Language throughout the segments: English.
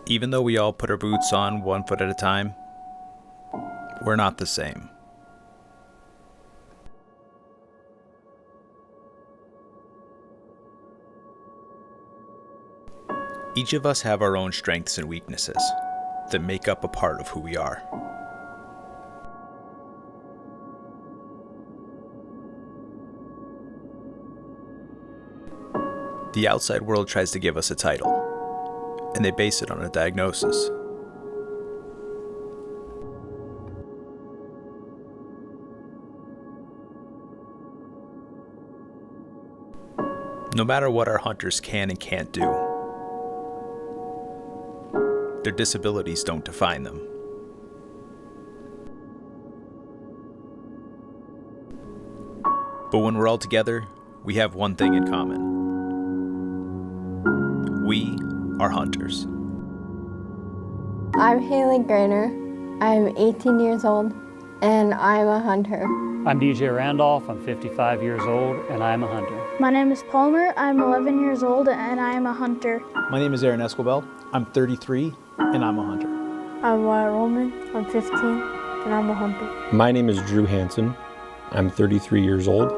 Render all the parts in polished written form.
Even though we all put our boots on 1 foot at a time, we're not the same. Each of us have our own strengths and weaknesses that make up a part of who we are. The outside world tries to give us a title, and they base it on a diagnosis. No matter what our hunters can and can't do, their disabilities don't define them. But when we're all together, we have one thing in common. We are hunters. I'm Haley Grainer. I'm 18 years old, and I'm a hunter. I'm DJ Randolph. I'm 55 years old, and I'm a hunter. My name is Palmer. I'm 11 years old, and I am a hunter. My name is Aaron Escobel. I'm 33, and I'm a hunter. I'm Wyatt Roman. I'm 15, and I'm a hunter. My name is Drew Hansen. I'm 33 years old,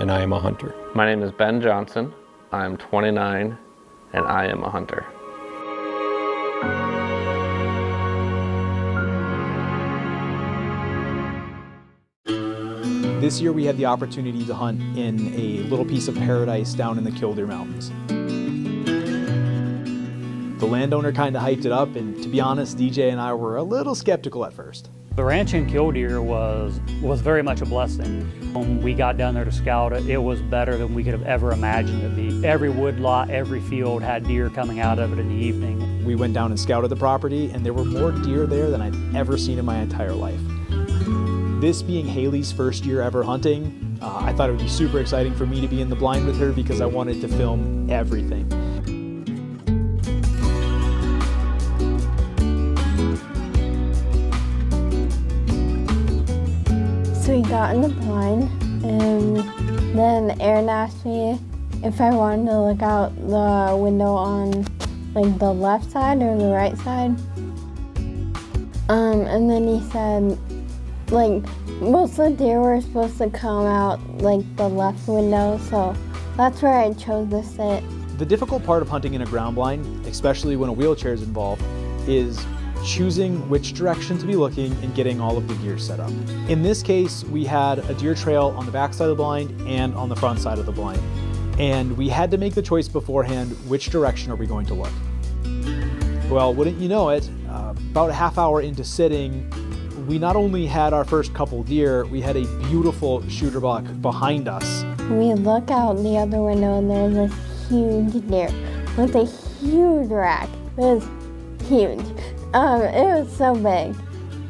and I am a hunter. My name is Ben Johnson. I'm 29, and I am a hunter. This year we had the opportunity to hunt in a little piece of paradise down in the Killdeer Mountains. The landowner kind of hyped it up, and to be honest, DJ and I were a little skeptical at first. The ranch in Killdeer was very much a blessing. When we got down there to scout it, it was better than we could have ever imagined it to be. Every woodlot, every field had deer coming out of it in the evening. We went down and scouted the property, and there were more deer there than I'd ever seen in my entire life. This being Haley's first year ever hunting, I thought it would be super exciting for me to be in the blind with her because I wanted to film everything. So we got in the blind, and then Aaron asked me if I wanted to look out the window on like the left side or the right side. And then he said, like, most of the deer were supposed to come out like the left window, so that's where I chose to sit. The difficult part of hunting in a ground blind, especially when a wheelchair is involved, is choosing which direction to be looking and getting all of the gear set up. In this case, we had a deer trail on the back side of the blind and on the front side of the blind. And we had to make the choice beforehand, which direction are we going to look? Well, wouldn't you know it, about a half hour into sitting, we not only had our first couple deer, we had a beautiful shooter buck behind us. We look out the other window and there's this huge deer with a huge rack. It was huge. It was so big.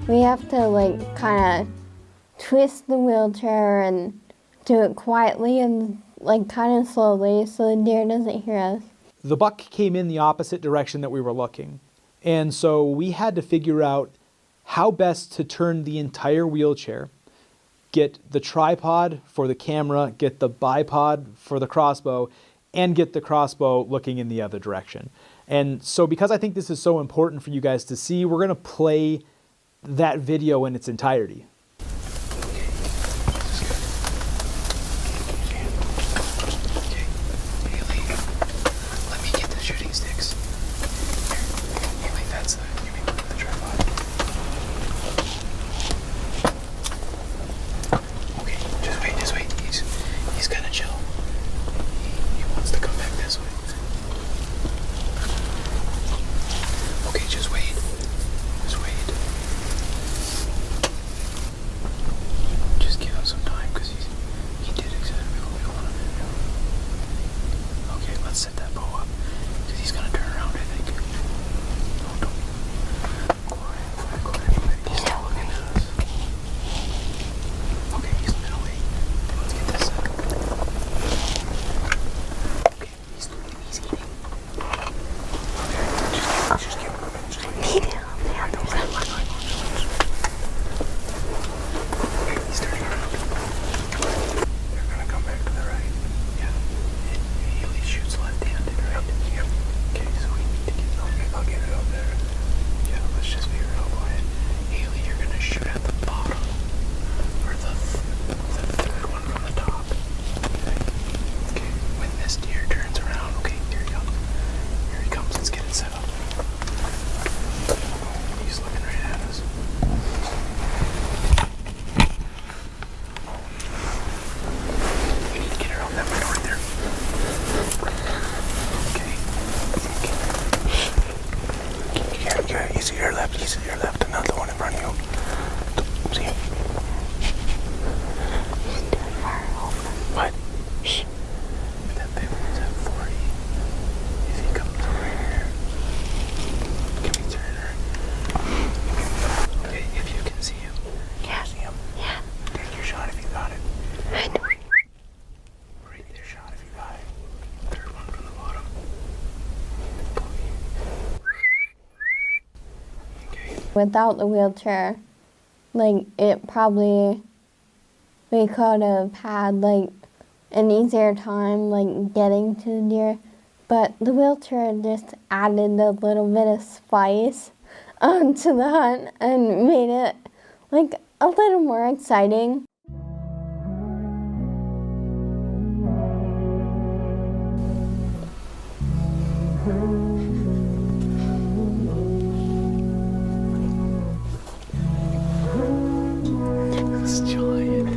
We have to like kind of twist the wheelchair and do it quietly and like kind of slowly so the deer doesn't hear us. The buck came in the opposite direction that we were looking. And so we had to figure out how best to turn the entire wheelchair, get the tripod for the camera, get the bipod for the crossbow, and get the crossbow looking in the other direction. And so because I think this is so important for you guys to see, we're going to play that video in its entirety. I'll get it up there. He's to your left. He's to your left. Another one in front of you. See him? What? Shh. That big one's at 40. If he comes over here, can we turn her? Okay, if you can see him. Yeah. See him? Yeah. Take your shot if you got it. I know. Right there, shot if you got it. Third one from the bottom. Okay. Without the wheelchair, like it probably, we could have had like an easier time like getting to the deer, but the wheelchair just added a little bit of spice to the hunt and made it like a little more exciting. It's giant.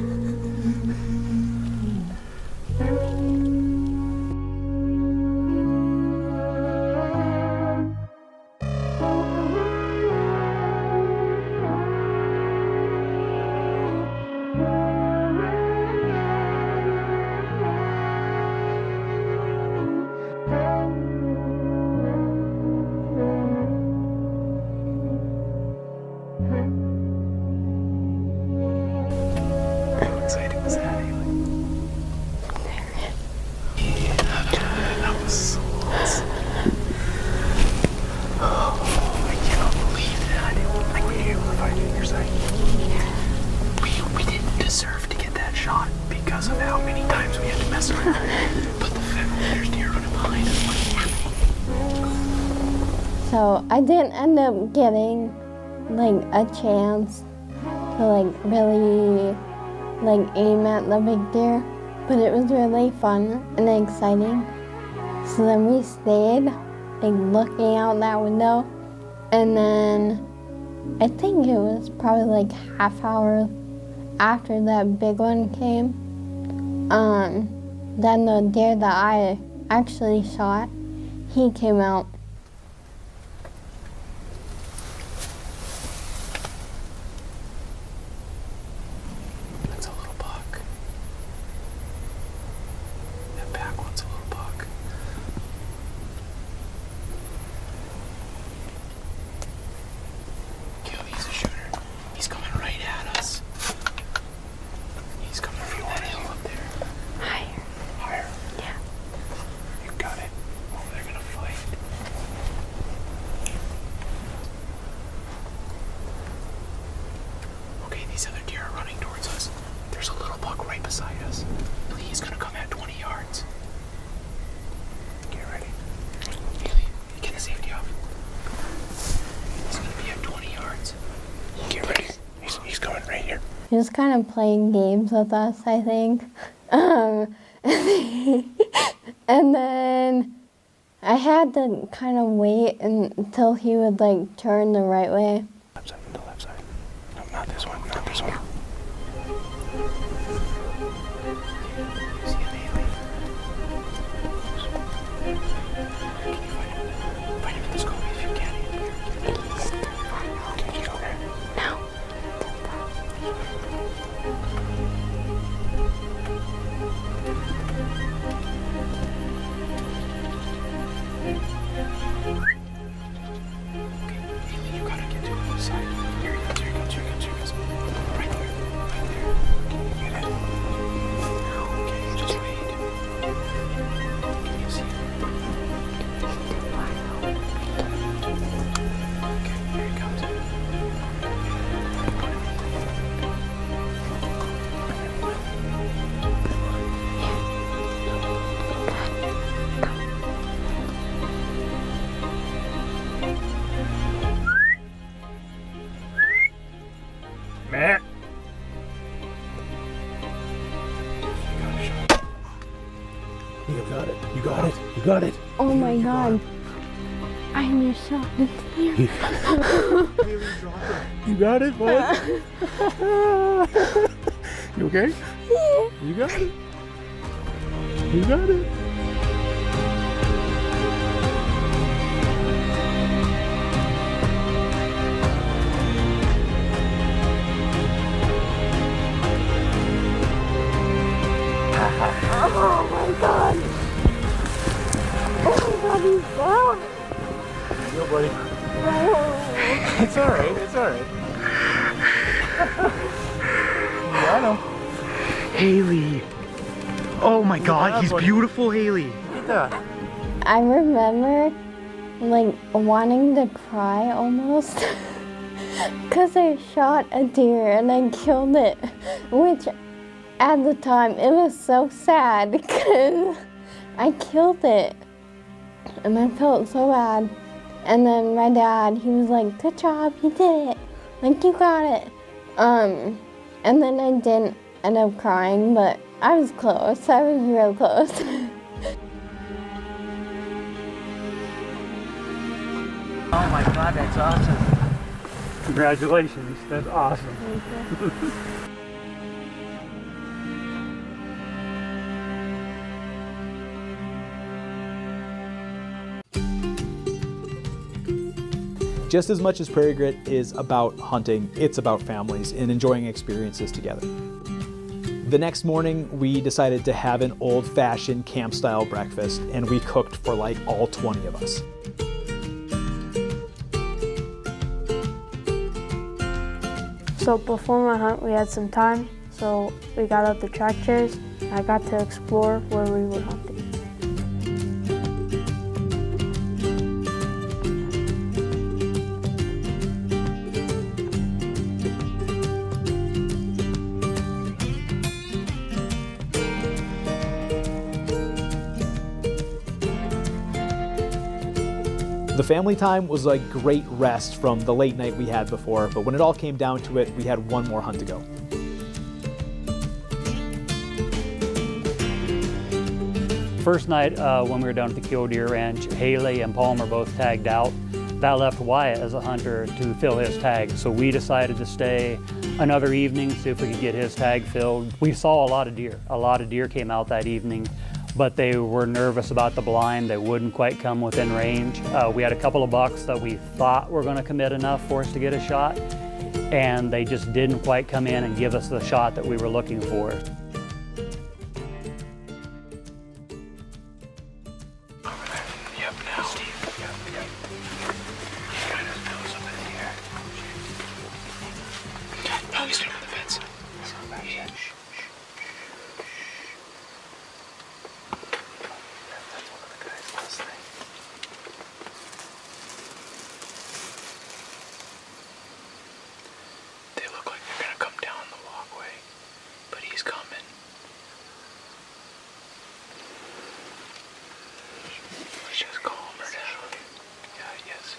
How exciting was that, Haley? Yeah, that was so awesome. Oh, I cannot believe that. Like, were you able to find it on your side? We didn't deserve to get that shot because of how many times we had to mess around. But the fact that there's deer running behind us, what's happening? So I didn't end up getting like a chance to like really like aim at the big deer, but it was really fun and exciting. So then we stayed like looking out that window, and then I think it was probably like half hour after that big one came, then the deer that I actually shot, he came out. That's a little buck. That back one's a little buck. Kill, he's a shooter. He's coming right at us. He's coming from that hill up there. Higher. Higher. Yeah. You got it. Oh, they're gonna fight. Okay, these other deer are running towards us. There's a little buck right beside us. He's gonna come at 20 yards. Get ready. Haley, get the safety off. He's gonna be at 20 yards. Get ready. He's coming right here. He was kind of playing games with us, I think. And then I had to kind of wait until he would like turn the right way. Left side, the left side. No, not this one, not this one. See him, Haley? Can you find him? Find him in the scope if you can. Can you go there? No. Haley, you gotta get to the other side. Here he goes, here he goes, here he goes, here he goes. Right there, right there. Can you get it? Okay, just wait. Can you see him? Okay, here he comes. Matt. You got it. You got it. You got it. Oh my God. I just shot this deer. You got it, bud. You okay? Yeah. You got it. You got it. buddy. It's all right. It's all right. Yeah, I know. Haley. Oh my God, he's beautiful, Haley. Look at that. I remember like wanting to cry almost because I shot a deer and I killed it, which at the time it was so sad because I killed it and I felt so bad. And then my dad, he was like, good job, you did it, like you got it. And then I didn't end up crying, but I was close. I was real close. Oh my God, that's awesome. Congratulations, that's awesome. Just as much as Prairie Grit is about hunting, it's about families and enjoying experiences together. The next morning, we decided to have an old-fashioned camp-style breakfast, and we cooked for like all 20 of us. So before my hunt, we had some time, so we got out the track chairs, and I got to explore where we were hunting. The family time was a great rest from the late night we had before, but when it all came down to it, we had one more hunt to go. First night when we were down at the Killdeer Ranch, Haley and Palmer both tagged out. That left Wyatt as a hunter to fill his tag, so we decided to stay another evening, see if we could get his tag filled. We saw a lot of deer. A lot of deer came out that evening, but they were nervous about the blind. They wouldn't quite come within range. We had a couple of bucks that we thought were gonna commit enough for us to get a shot, and they just didn't quite come in and give us the shot that we were looking for. Yep, now. Steve, yep. He kind of knows over here. No, he's over the fence. Yeah. That's one of the guys last night. They look like they're gonna come down the walkway, but he's coming. Let's just calm her down. Yeah, yes.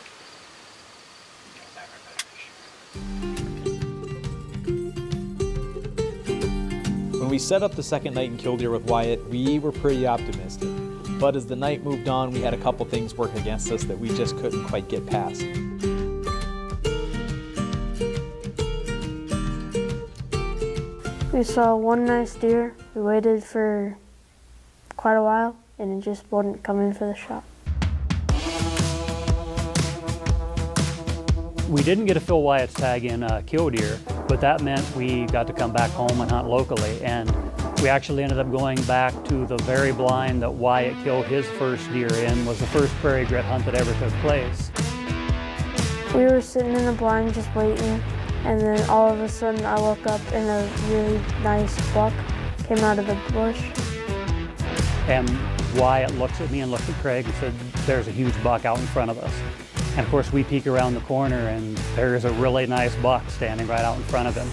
When we set up the second night in Killdeer with Wyatt, we were pretty optimistic. But as the night moved on, we had a couple things work against us that we just couldn't quite get past. We saw one nice deer. We waited for quite a while, and it just wouldn't come in for the shot. We didn't get to fill Wyatt's tag in Killdeer, but that meant we got to come back home and hunt locally. And we actually ended up going back to the very blind that Wyatt killed his first deer in. Was the first Prairie Grit hunt that ever took place. We were sitting in the blind just waiting, and then all of a sudden I look up and a really nice buck came out of the bush. And Wyatt looks at me and looks at Craig and said, there's a huge buck out in front of us. And of course we peek around the corner and there's a really nice buck standing right out in front of him.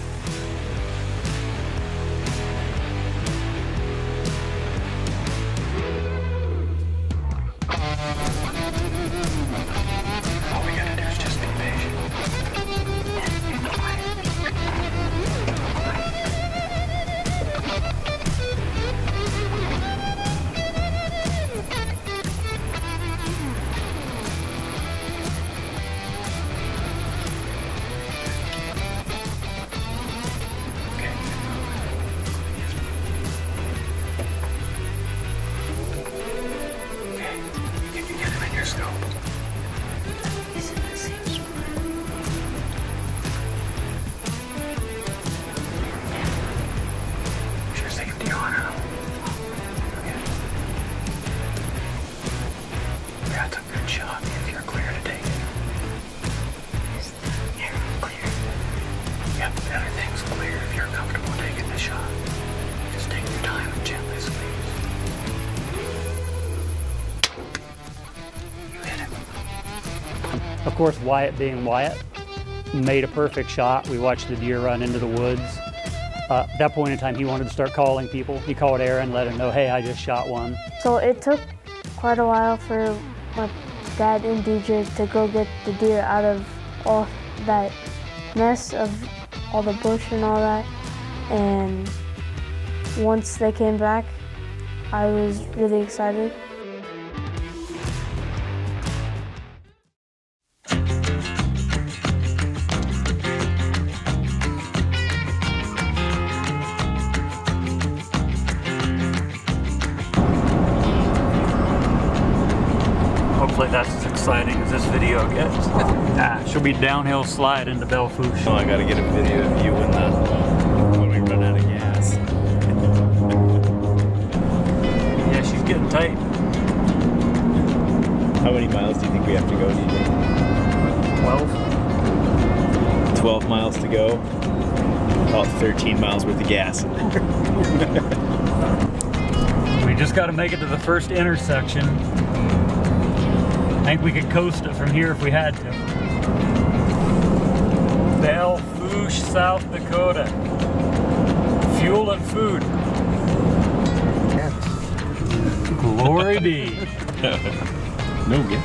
All we gotta do is just be patient. Of course, Wyatt being Wyatt, made a perfect shot. We watched the deer run into the woods. At that point in time, he wanted to start calling people. He called Aaron, let him know, hey, I just shot one. So it took quite a while for my dad and DJ to go get the deer out of all that mess of all the bush and all that. And once they came back, I was really excited. Hopefully that's as exciting as this video gets. She'll be downhill slide into Belle Fourche. Oh, I gotta get a video of you when we run out of gas. Yeah, she's getting tight. How many miles do you think we have to go, DJ? 12. 12 miles to go. About 13 miles worth of gas in there. We just got to make it to the first intersection. I think we could coast it from here if we had to. Belle Fourche, South Dakota. Fuel and food. Glory be. No good.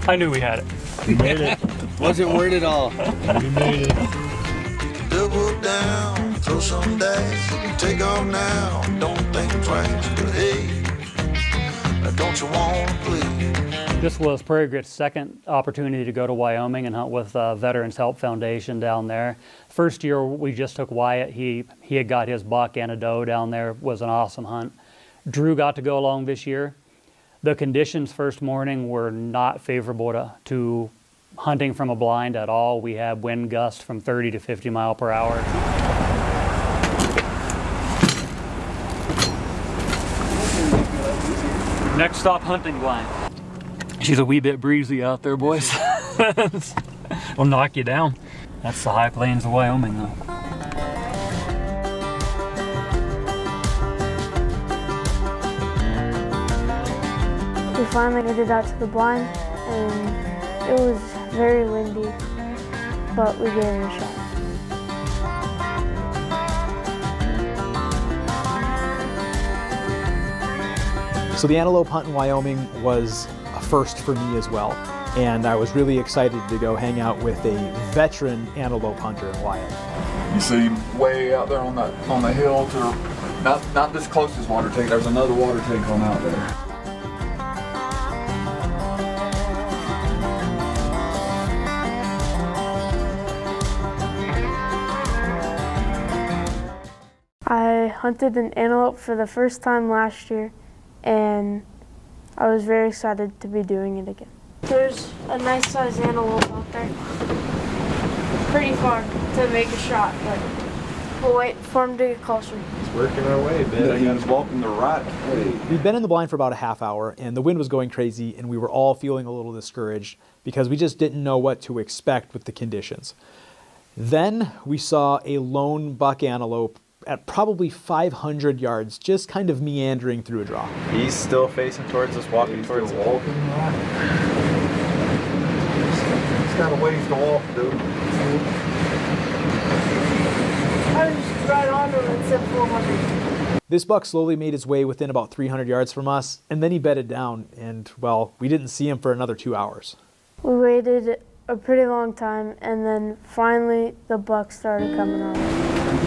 I knew we had it. We made it. Wasn't worried at all. We made it. Double down, throw some dice, take off now, don't think twice, but hey, don't you want to play? This was Prairie Grit's second opportunity to go to Wyoming and hunt with Veterans Help Foundation down there. First year we just took Wyatt. He had got his buck and a doe down there. It was an awesome hunt. Drew got to go along this year. The conditions first morning were not favorable to hunting from a blind at all. We had wind gusts from 30 to 50 mile per hour. Next stop, hunting blind. She's a wee bit breezy out there, boys. Will knock you down. That's the high plains of Wyoming, though. We finally made it out to the blind, and it was very windy, but we gave it a shot. So the antelope hunt in Wyoming was a first for me as well, and I was really excited to go hang out with a veteran antelope hunter in Wyatt. You see way out there on the hill to not this closest water tank. There's another water tank on out there. I hunted an antelope for the first time last year, and I was very excited to be doing it again. There's a nice sized antelope out there. Pretty far to make a shot, but we'll wait for him to get closer. It's working our way, man. He's walking the right way. We'd been in the blind for about a half hour, and the wind was going crazy, and we were all feeling a little discouraged because we just didn't know what to expect with the conditions. Then we saw a lone buck antelope at probably 500 yards, just kind of meandering through a draw. He's still facing towards us, walking towards us. Walking right. He's got a ways to walk, dude. I was just right on him and said 400. This buck slowly made his way within about 300 yards from us, and then he bedded down, and, well, we didn't see him for another 2 hours. We waited a pretty long time, and then finally the buck started coming on.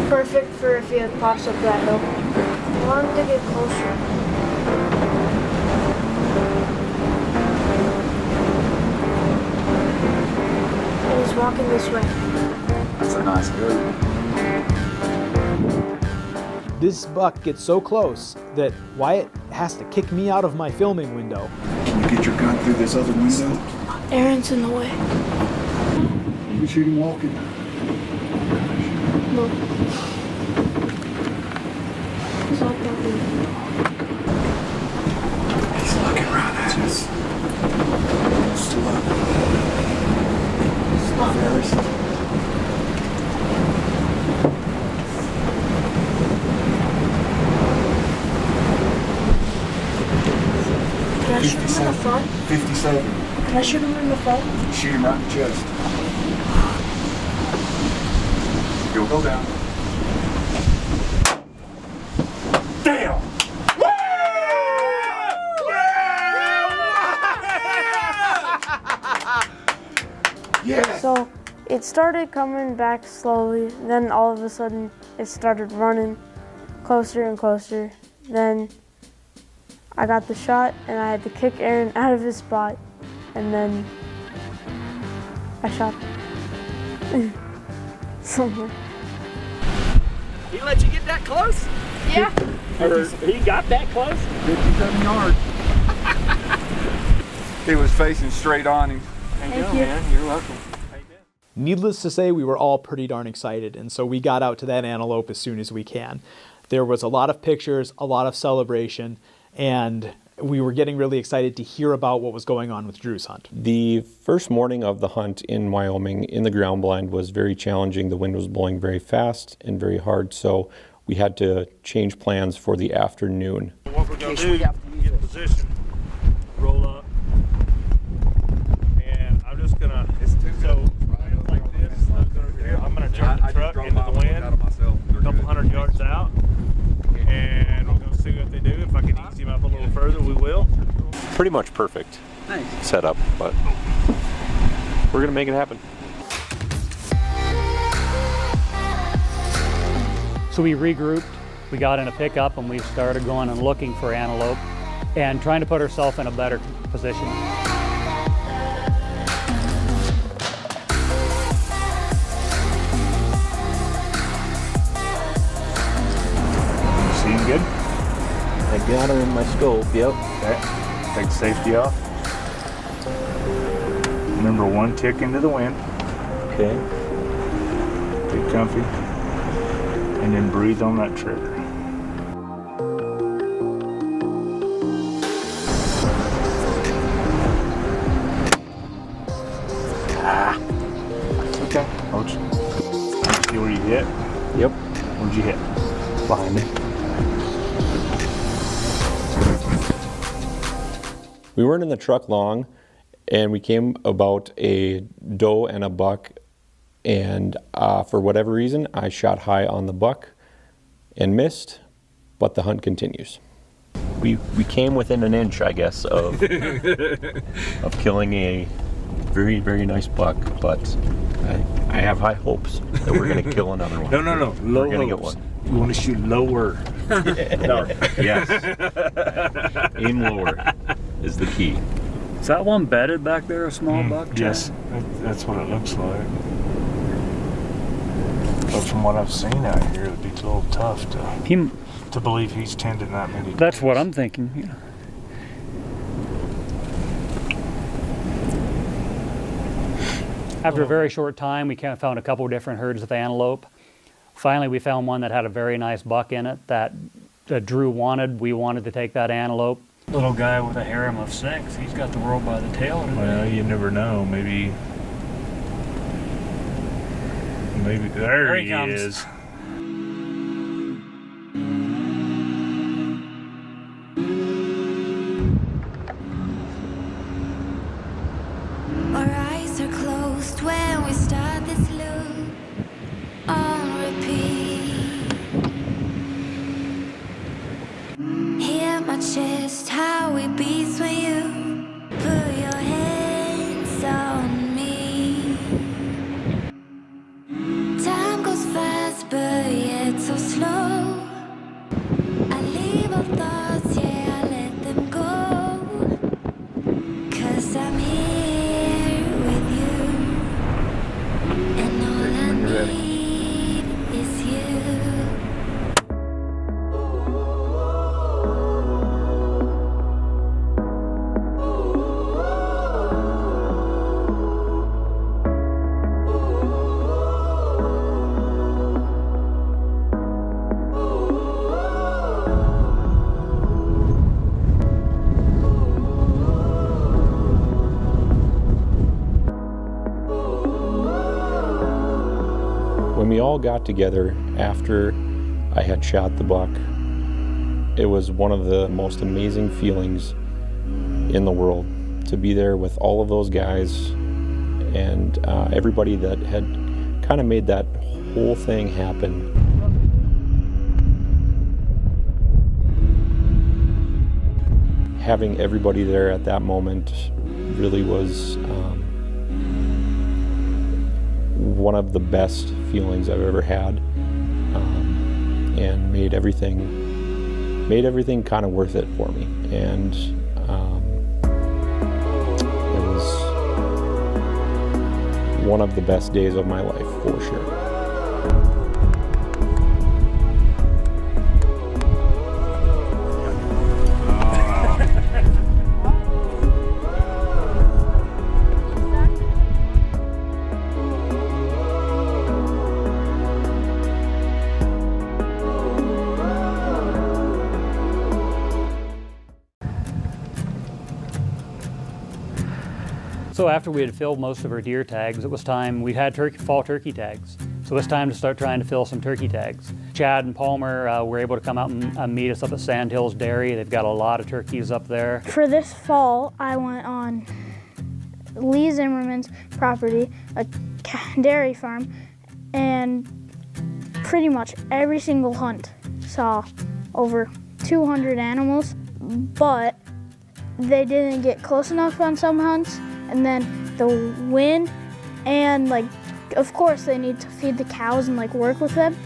Perfect for if he pops up that hill. I want him to get closer. And he's walking this way. That's a nice good. This buck gets so close that Wyatt has to kick me out of my filming window. Can you get your gun through this other window? Aaron's in the way. We shoot him walking. No. He's not walking. He's looking right at us. Slow. Stop. Very slow. I shoot him in the front? 57. Can I shoot him in the front? Shoot him right in the chest. He'll go down. Damn! Yeah! So it started coming back slowly, then all of a sudden it started running closer and closer. Then I got the shot and I had to kick Aaron out of his spot, and then I shot him. Somewhere. He let you get that close? Yeah. Or he got that close? 57 yards. He was facing straight on him. Thank you, man. You're welcome. Needless to say, we were all pretty darn excited, and so we got out to that antelope as soon as we can. There was a lot of pictures, a lot of celebration, and we were getting really excited to hear about what was going on with Drew's hunt. The first morning of the hunt in Wyoming in the ground blind was very challenging. The wind was blowing very fast and very hard, so we had to change plans for the afternoon. What we're going to do, get in position, roll up, and I'm just going to, like this, I'm going to turn the truck into the wind, a couple hundred yards out, and we're going to see what they do. If I can ease him up a little further, we will. Pretty much perfect setup, but we're going to make it happen. So we regrouped, we got in a pickup, and we started going and looking for antelope and trying to put ourselves in a better position. See him good? I got her in my scope, yep. Okay. Take the safety off. Remember, one tick into the wind. Okay. Get comfy. And then breathe on that trigger. Okay. See where you hit? Yep. Where'd you hit? Behind me. We weren't in the truck long, and we came about a doe and a buck, and for whatever reason, I shot high on the buck and missed, but the hunt continues. We came within an inch, I guess, of of killing a very, very nice buck, but I have high hopes that we're going to kill another one. No. Low We're going to get hopes. one. You want to shoot lower. No. Yes. Aim lower is the key. Is that one bedded back there, a small buck? Yes, that's what it looks like. But from what I've seen out here, it'd be a little tough to believe he's tended that many deers. That's what I'm thinking. Yeah. After a very short time, we found a couple different herds of antelope. Finally, we found one that had a very nice buck in it that Drew wanted. We wanted to take that antelope. Little guy with a harem of 6, he's got the world by the tail today. Well, you never know. Maybe there he comes. is. Our eyes are closed when we start this loop on repeat. Hear my chest, how it beats when you put your hands on me. Time goes fast, but yet so slow. I leave all thoughts, yeah, I let them go. 'Cause I'm here with you, and all I need is you. When we all got together after I had shot the buck, it was one of the most amazing feelings in the world to be there with all of those guys and everybody that had kind of made that whole thing happen. Having everybody there at that moment really was one of the best feelings I've ever had, and made everything kind of worth it for me. And it was one of the best days of my life, for sure. So after we had filled most of our deer tags, it was time, we had fall turkey tags. So it's time to start trying to fill some turkey tags. Chad and Palmer were able to come out and meet us up at Sandhills Dairy. They've got a lot of turkeys up there. For this fall, I went on Lee Zimmerman's property, a dairy farm, and pretty much every single hunt saw over 200 animals, but they didn't get close enough on some hunts. And then the wind, and of course they need to feed the cows and work with them.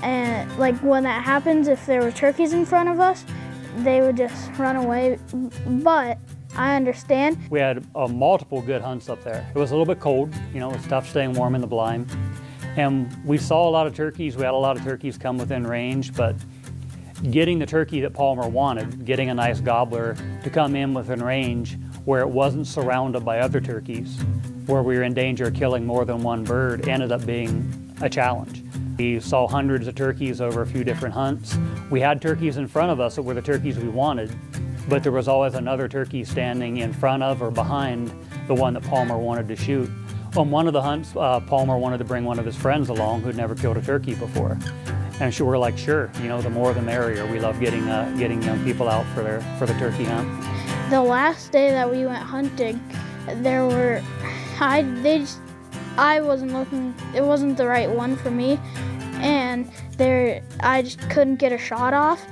And when that happens, if there were turkeys in front of us, they would just run away. But I understand. We had multiple good hunts up there. It was a little bit cold, it was tough staying warm in the blind. And we saw a lot of turkeys. We had a lot of turkeys come within range, but getting the turkey that Palmer wanted, getting a nice gobbler to come in within range where it wasn't surrounded by other turkeys, where we were in danger of killing more than one bird, ended up being a challenge. We saw hundreds of turkeys over a few different hunts. We had turkeys in front of us that were the turkeys we wanted, but there was always another turkey standing in front of or behind the one that Palmer wanted to shoot. On one of the hunts, Palmer wanted to bring one of his friends along who'd never killed a turkey before. And we're like, sure, the more the merrier. We love getting young people out for the turkey hunt. The last day that we went hunting, I wasn't looking, it wasn't the right one for me, and I just couldn't get a shot off,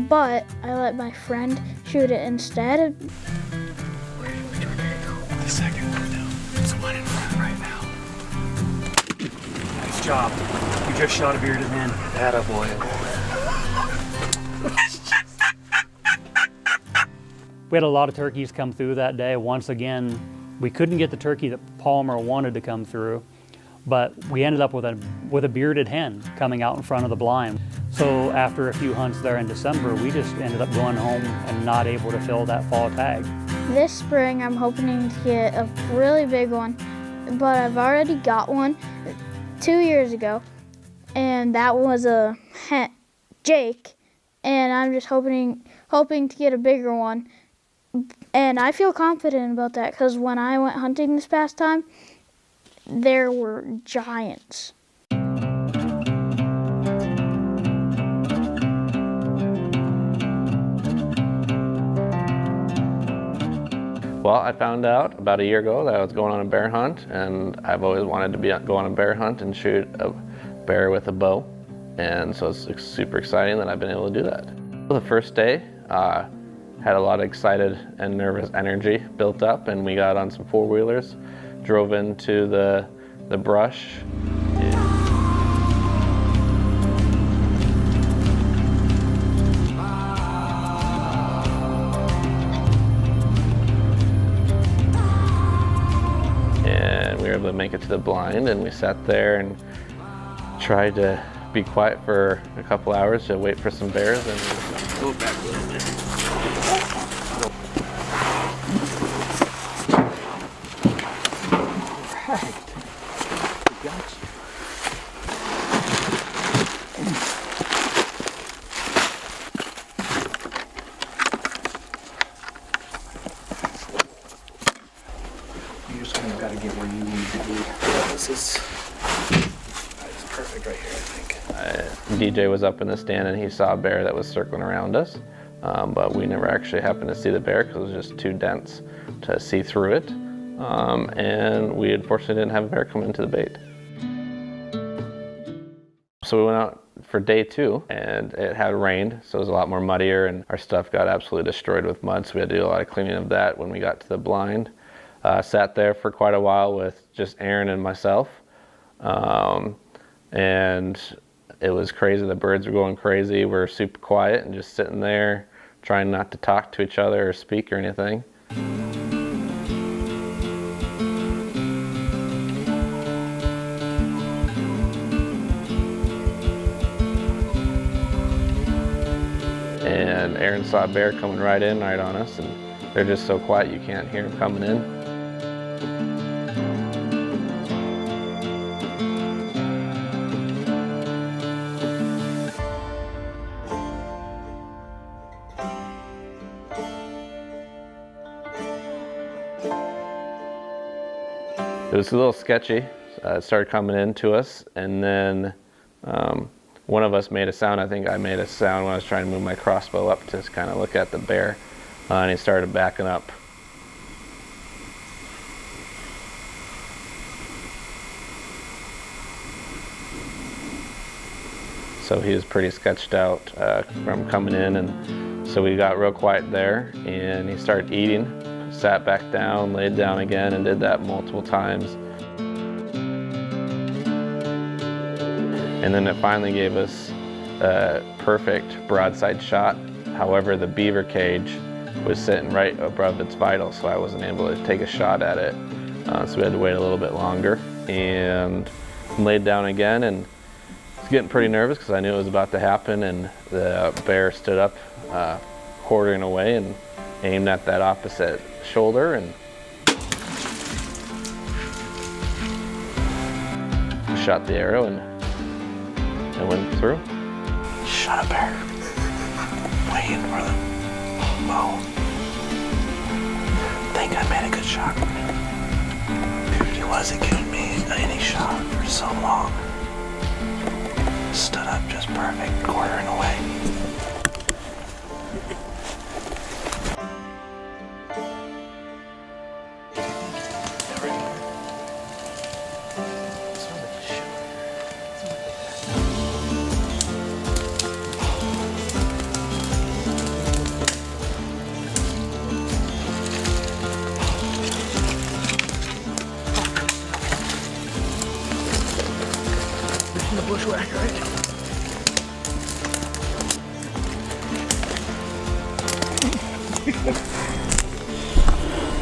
but I let my friend shoot it instead. The second one down. There's one in front right now. Nice job. You just shot a bearded hen. Attaboy. We had a lot of turkeys come through that day. Once again, we couldn't get the turkey that Palmer wanted to come through, but we ended up with a bearded hen coming out in front of the blind. So after a few hunts there in December, we just ended up going home and not able to fill that fall tag. This spring, I'm hoping to get a really big one, but I've already got one 2 years ago, and that was a Jake, and I'm just hoping to get a bigger one. And I feel confident about that because when I went hunting this past time, there were giants. Well, I found out about a year ago that I was going on a bear hunt, and I've always wanted to go on a bear hunt and shoot a bear with a bow. And so it's super exciting that I've been able to do that. The first day, had a lot of excited and nervous energy built up, and we got on some four-wheelers, drove into the brush. And we were able to make it to the blind, and we sat there and tried to be quiet for a couple hours to wait for some bears. And go back a little bit. DJ was up in the stand and he saw a bear that was circling around us. but we never actually happened to see the bear because it was just too dense to see through it. And we unfortunately didn't have a bear come into the bait. So we went out for day 2, and it had rained, so it was a lot more muddier, and our stuff got absolutely destroyed with mud, so we had to do a lot of cleaning of that when we got to the blind. Sat there for quite a while with just Aaron and myself, and it was crazy. The birds were going crazy. We were super quiet and just sitting there trying not to talk to each other or speak or anything. And Aaron saw a bear coming right on us, and they're just so quiet you can't hear them coming in. It was a little sketchy. It started coming in to us, and then one of us made a sound. I think I made a sound when I was trying to move my crossbow up to kind of look at the bear, and he started backing up. So he was pretty sketched out from coming in, and so we got real quiet there, and he started eating, sat back down, laid down again, and did that multiple times. And then it finally gave us a perfect broadside shot. However, the beaver cage was sitting right above its vitals, so I wasn't able to take a shot at it. So we had to wait a little bit longer, and laid down again, and I was getting pretty nervous because I knew it was about to happen, and the bear stood up, quartering away, and aimed at that opposite shoulder, and shot the arrow, and it went through. Shot a bear. Waiting for the bow. Think I made a good shot. He wasn't giving me any shot for so long. Stood up just perfect, quartering away. The bushwhacker, right?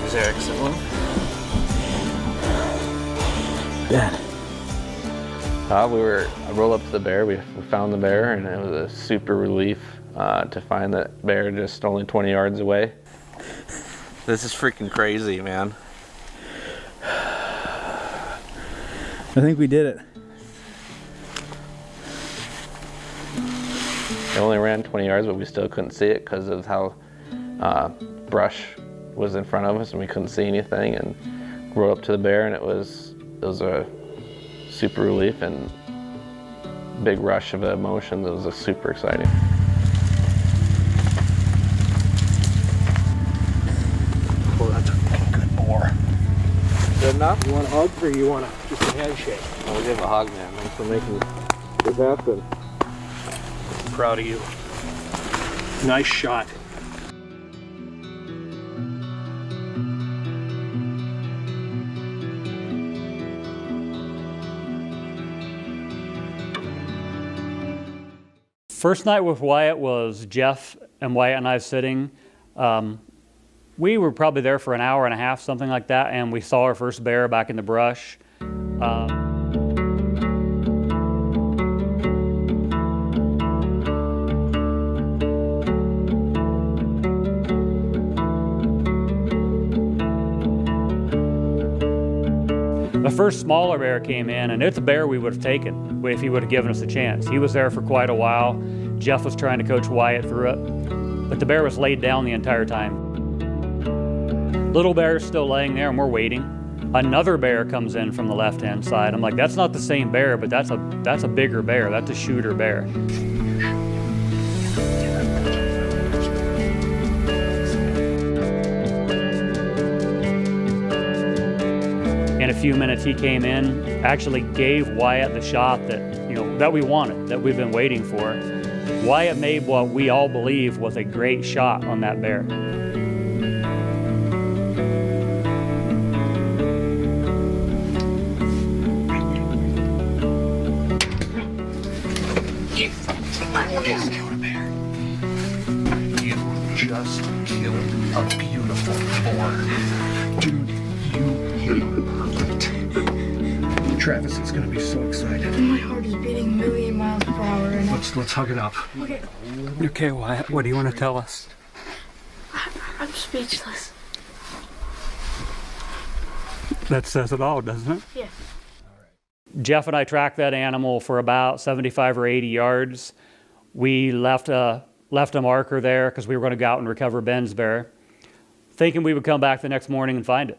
Is Eric's at one? Bad. I rolled up to the bear, we found the bear, and it was a super relief to find that bear just only 20 yards away. This is freaking crazy, man. I think we did it. It only ran 20 yards, but we still couldn't see it because of how brush was in front of us, and we couldn't see anything. And rode up to the bear, and it was a super relief and big rush of emotions. It was super exciting. Well, that's a good boar. Good enough? You want a hug, or you want just a handshake? I'll give a hug, man. Thanks for making this happen. Proud of you. Nice shot. First night with Wyatt was Jeff and Wyatt and I sitting. We were probably there for an hour and a half, something like that, and we saw our first bear back in the brush. The first smaller bear came in, and it's a bear we would have taken if he would have given us a chance. He was there for quite a while. Jeff was trying to coach Wyatt through it, but the bear was laid down the entire time. Little bear is still laying there, and we're waiting. Another bear comes in from the left-hand side. I'm like, that's not the same bear, but that's a bigger bear. That's a shooter bear. In a few minutes he came in, actually gave Wyatt the shot that we wanted, that we've been waiting for. Wyatt made what we all believe was a great shot on that bear. Just killed a bear. You just killed a beautiful boar. Dude, you hit perfect. Travis is gonna be so excited. My heart is beating a million miles per hour right now. Let's hug it up. Okay. Okay, Wyatt, what do you want to tell us? I'm speechless. That says it all, doesn't it? Yeah. Jeff and I tracked that animal for about 75 or 80 yards. We left a marker there because we were going to go out and recover Ben's bear, thinking we would come back the next morning and find it.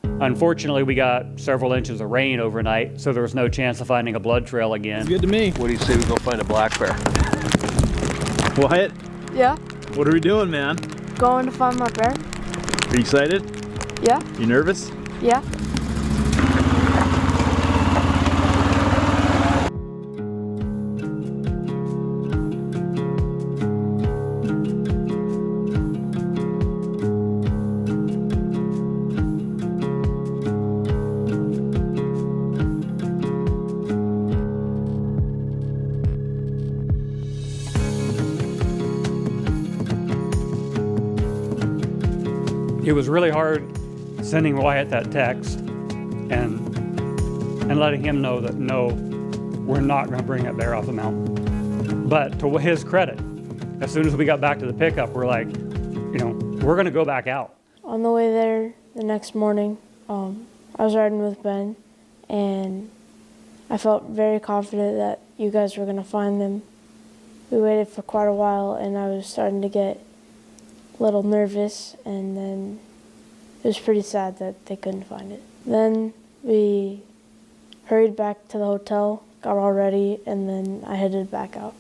Unfortunately, we got several inches of rain overnight, so there was no chance of finding a blood trail again. Good to me. What do you say we go find a black bear? Wyatt, Yeah? what are we doing, man? Going to find my bear? Are you excited? Yeah? You nervous? Yeah? It was really hard sending Wyatt that text and letting him know that no, we're not going to bring that bear off the mountain. But to his credit, as soon as we got back to the pickup, we're like, we're going to go back out. On the way there the next morning, I was riding with Ben, and I felt very confident that you guys were going to find them. We waited for quite a while, and I was starting to get a little nervous, and then it was pretty sad that they couldn't find it. Then we hurried back to the hotel, got all ready, and then I headed back out.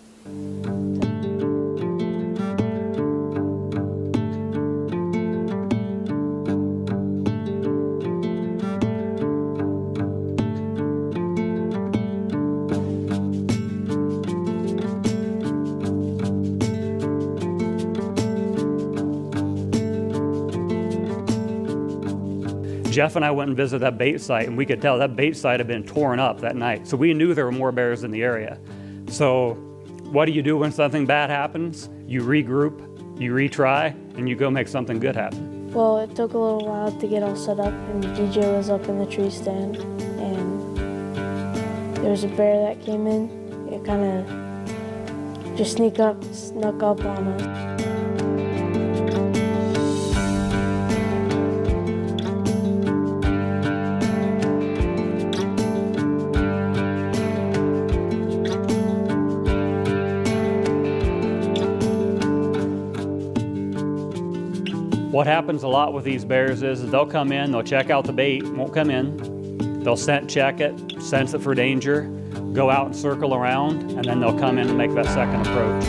Jeff and I went and visited that bait site, and we could tell that bait site had been torn up that night. So we knew there were more bears in the area. So what do you do when something bad happens? You regroup, you retry, and you go make something good happen. Well, it took a little while to get all set up, and the DJ was up in the tree stand, and there was a bear that came in. It kind of just snuck up on us. What happens a lot with these bears is they'll come in, they'll check out the bait, won't come in. They'll scent check it, sense it for danger, go out and circle around, and then they'll come in and make that second approach.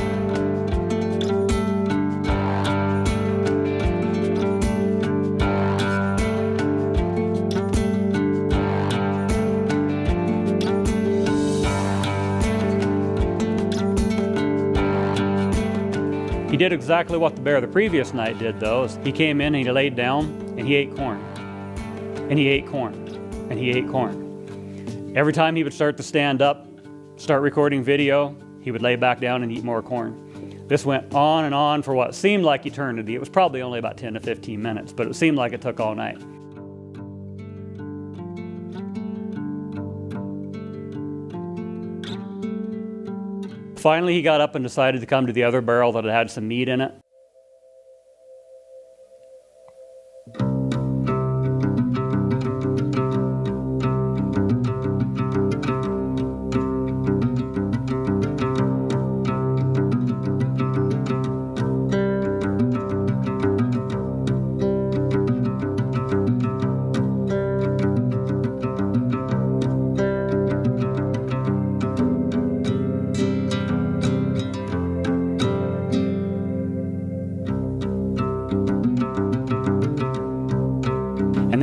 He did exactly what the bear the previous night did, though. He came in and he laid down and he ate corn. And he ate corn. And he ate corn. Every time he would start to stand up, start recording video, he would lay back down and eat more corn. This went on and on for what seemed like eternity. It was probably only about 10 to 15 minutes, but it seemed like it took all night. Finally, he got up and decided to come to the other barrel that had some meat in it.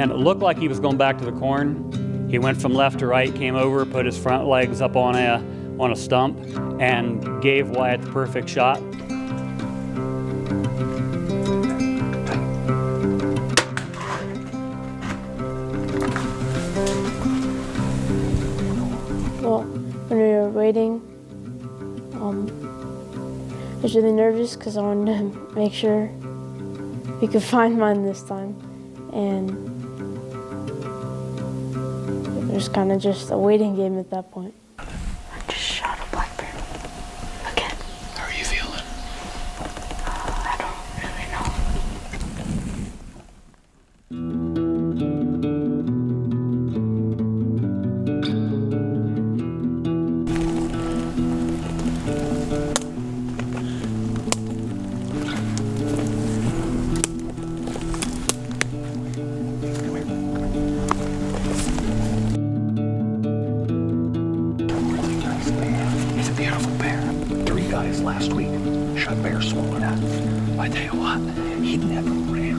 then it looked like he was going back to the corn. He went from left to right, came over, put his front legs up on a stump, and gave Wyatt the perfect shot. Well, when we were waiting, I was really nervous because I wanted to make sure we could find mine this time. And it was kind of just a waiting game at that point. I just shot a black bear. Again. How are you feeling? I don't really know. He's a beautiful bear. 3 guys last week shot bear swallowed up. I tell you what, he never ran.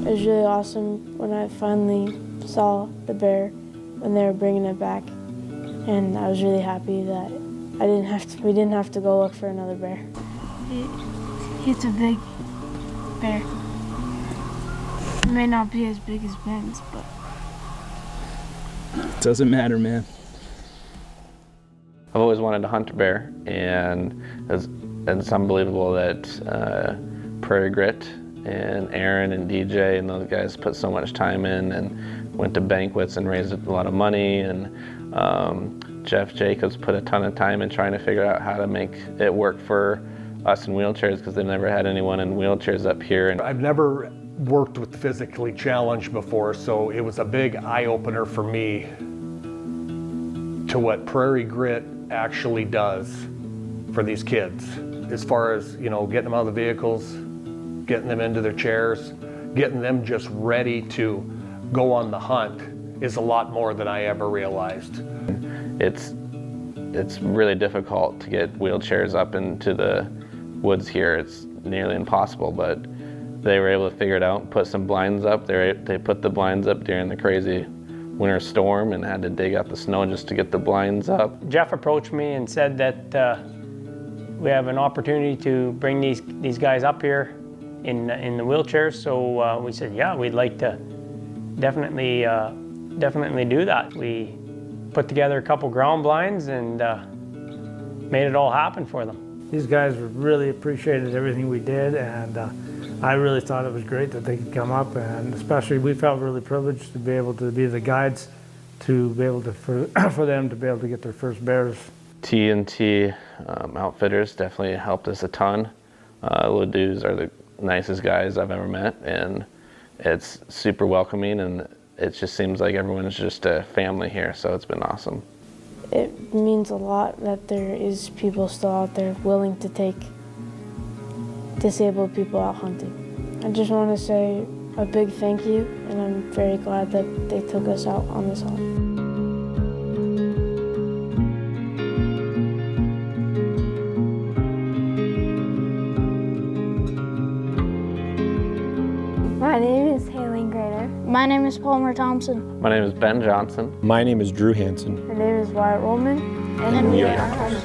It was really awesome when I finally saw the bear when they were bringing it back, and I was really happy that we didn't have to go look for another bear. It's a big bear. It may not be as big as Ben's, but It doesn't matter, man. I've always wanted to hunt a bear, and it's unbelievable that Prairie Grit and Aaron and DJ and those guys put so much time in and went to banquets and raised a lot of money, and Jeff Jacobs put a ton of time in trying to figure out how to make it work for us in wheelchairs, because they've never had anyone in wheelchairs up here. And I've never worked with physically challenged before, so it was a big eye-opener for me to what Prairie Grit actually does for these kids, as far as, you know, getting them out of the vehicles, getting them into their chairs, getting them just ready to go on the hunt is a lot more than I ever realized. It's really difficult to get wheelchairs up into the woods here. It's nearly impossible, but they were able to figure it out, put some blinds up. They put the blinds up during the crazy winter storm and had to dig out the snow just to get the blinds up. Jeff approached me and said that we have an opportunity to bring these guys up here in the wheelchairs. So we said, yeah, we'd like to definitely do that. We put together a couple ground blinds and made it all happen for them. These guys really appreciated everything we did, and I really thought it was great that they could come up, and especially we felt really privileged to be able to be the guides to be able to for them to be able to get their first bears. T&T Outfitters definitely helped us a ton. Ladus are the nicest guys I've ever met, and it's super welcoming, and it just seems like everyone's just a family here, so it's been awesome. It means a lot that there is people still out there willing to take disabled people out hunting. I just want to say a big thank you, and I'm very glad that they took us out on this hunt. My name is Haley Grader. My name is Palmer Thompson. My name is Ben Johnson. My name is Drew Hansen. My name is Wyatt Rollman. And we are hunters.